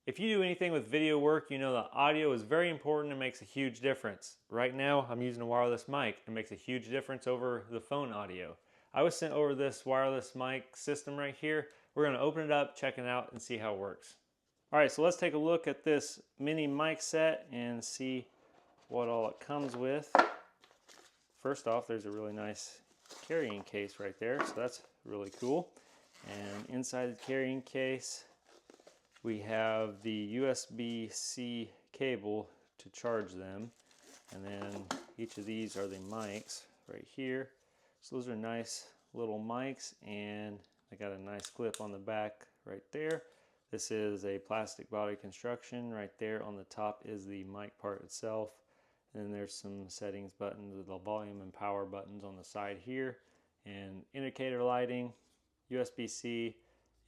If you do anything with video work, you know that audio is very important and makes a huge difference. Right now, I'm using a wireless mic. It makes a huge difference over the phone audio. I was sent over this wireless mic system right here. We're going to open it up, check it out, and see how it works. All right, so let's take a look at this mini mic set and see what all it comes with. First off, there's a really nice carrying case right there, so that's really cool. And inside the carrying case, we have the USB-C cable to charge them, and then each of these are the mics right here. So those are nice little mics, and they got a nice clip on the back right there. This is a plastic body construction. Right there on the top is the mic part itself, and then there's some settings buttons, the volume and power buttons on the side here, and indicator lighting, USB-C,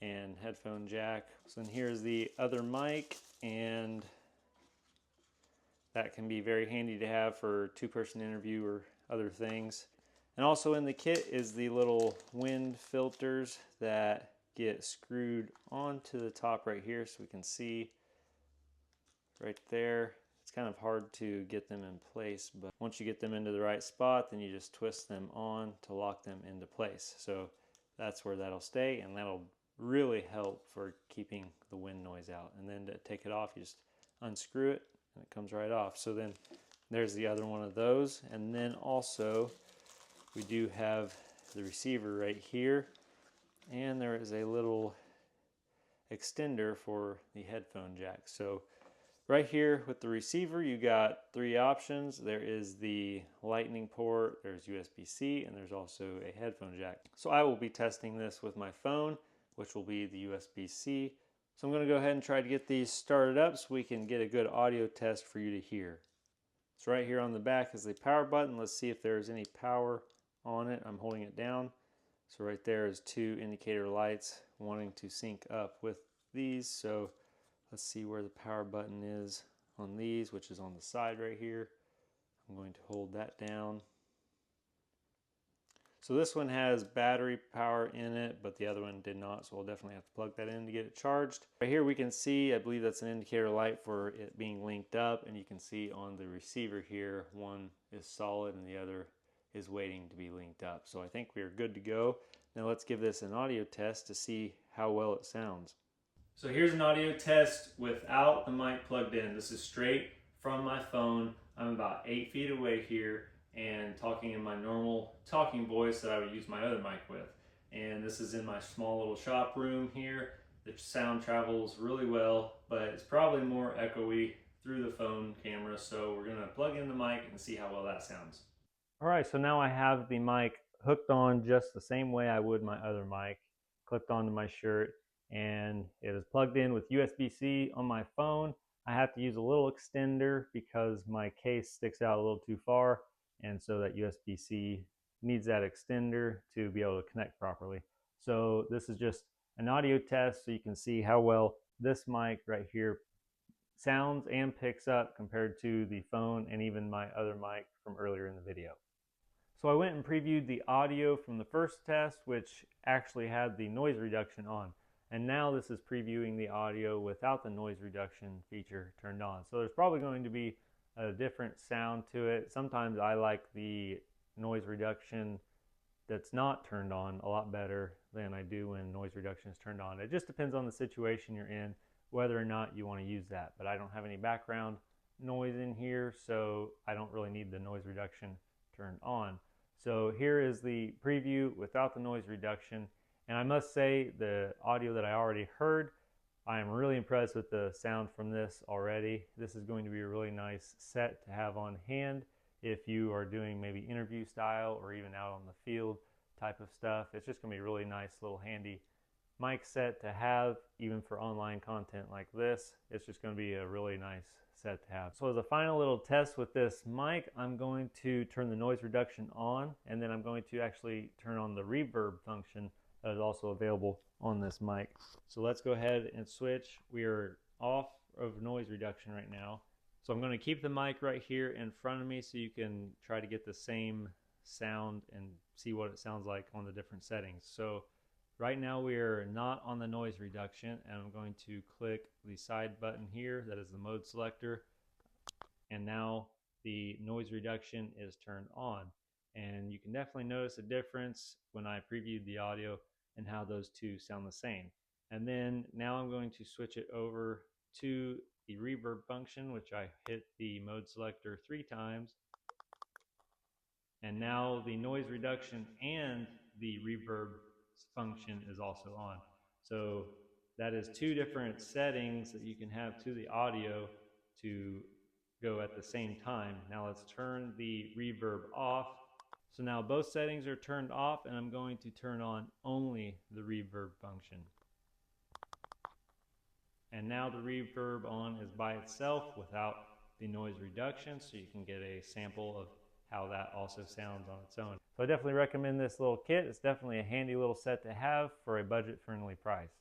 and headphone jack. So then here's the other mic, and that can be very handy to have for two-person interview or other things. And also in the kit is the little wind filters that get screwed onto the top right here, so we can see right there. It's kind of hard to get them in place, but once you get them into the right spot, then you just twist them on to lock them into place. So that's where that'll stay, and that'll really help for keeping the wind noise out. And then to take it off, you just unscrew it and it comes right off. So then there's the other one of those. And then also we do have the receiver right here, and there is a little extender for the headphone jack. So right here with the receiver, you got three options. There is the lightning port, there's USB-C, and there's also a headphone jack. So I will be testing this with my phone, which will be the USB-C. So I'm going to go ahead and try to get these started up so we can get a good audio test for you to hear. So right here on the back is the power button. Let's see if there's any power on it. I'm holding it down. So right there is two indicator lights wanting to sync up with these. So let's see where the power button is on these, which is on the side right here. I'm going to hold that down. So this one has battery power in it, but the other one did not, so we'll definitely have to plug that in to get it charged. Right here we can see, I believe that's an indicator light for it being linked up, and you can see on the receiver here, one is solid and the other is waiting to be linked up. So I think we are good to go. Now let's give this an audio test to see how well it sounds. So here's an audio test without the mic plugged in. This is straight from my phone. I'm about 8 feet away here and talking in my normal talking voice that I would use my other mic with. And this is in my small little shop room here. The sound travels really well, but it's probably more echoey through the phone camera. So we're gonna plug in the mic and see how well that sounds. All right, so now I have the mic hooked on just the same way I would my other mic, clipped onto my shirt, and it is plugged in with USB-C on my phone. I have to use a little extender because my case sticks out a little too far, and so that USB-C needs that extender to be able to connect properly. So this is just an audio test so you can see how well this mic right here sounds and picks up compared to the phone and even my other mic from earlier in the video. So I went and previewed the audio from the first test, which actually had the noise reduction on. And now this is previewing the audio without the noise reduction feature turned on. So there's probably going to be a different sound to it. Sometimes I like the noise reduction that's not turned on a lot better than I do when noise reduction is turned on. It just depends on the situation you're in, whether or not you want to use that. But I don't have any background noise in here, so I don't really need the noise reduction turned on. So here is the preview without the noise reduction. And I must say, the audio that I already heard, I am really impressed with the sound from this already. This is going to be a really nice set to have on hand if you are doing maybe interview style or even out on the field type of stuff. It's just going to be a really nice little handy mic set to have, even for online content like this. It's just going to be a really nice set to have. So as a final little test with this mic, I'm going to turn the noise reduction on, and then I'm going to actually turn on the reverb function that is also available on this mic. So let's go ahead and switch. We are off of noise reduction right now. So I'm going to keep the mic right here in front of me so you can try to get the same sound and see what it sounds like on the different settings. So Right now we are not on the noise reduction, and I'm going to click the side button here, that is the mode selector, and now the noise reduction is turned on. And you can definitely notice a difference when I previewed the audio and how those two sound the same. And then now I'm going to switch it over to the reverb function, which I hit the mode selector 3 times. And now the noise reduction and the reverb function is also on. So that is 2 different settings that you can have to the audio to go at the same time. Now let's turn the reverb off. So now both settings are turned off, and I'm going to turn on only the reverb function. And now the reverb on is by itself without the noise reduction, so you can get a sample of how that also sounds on its own. So I definitely recommend this little kit. It's definitely a handy little set to have for a budget-friendly price.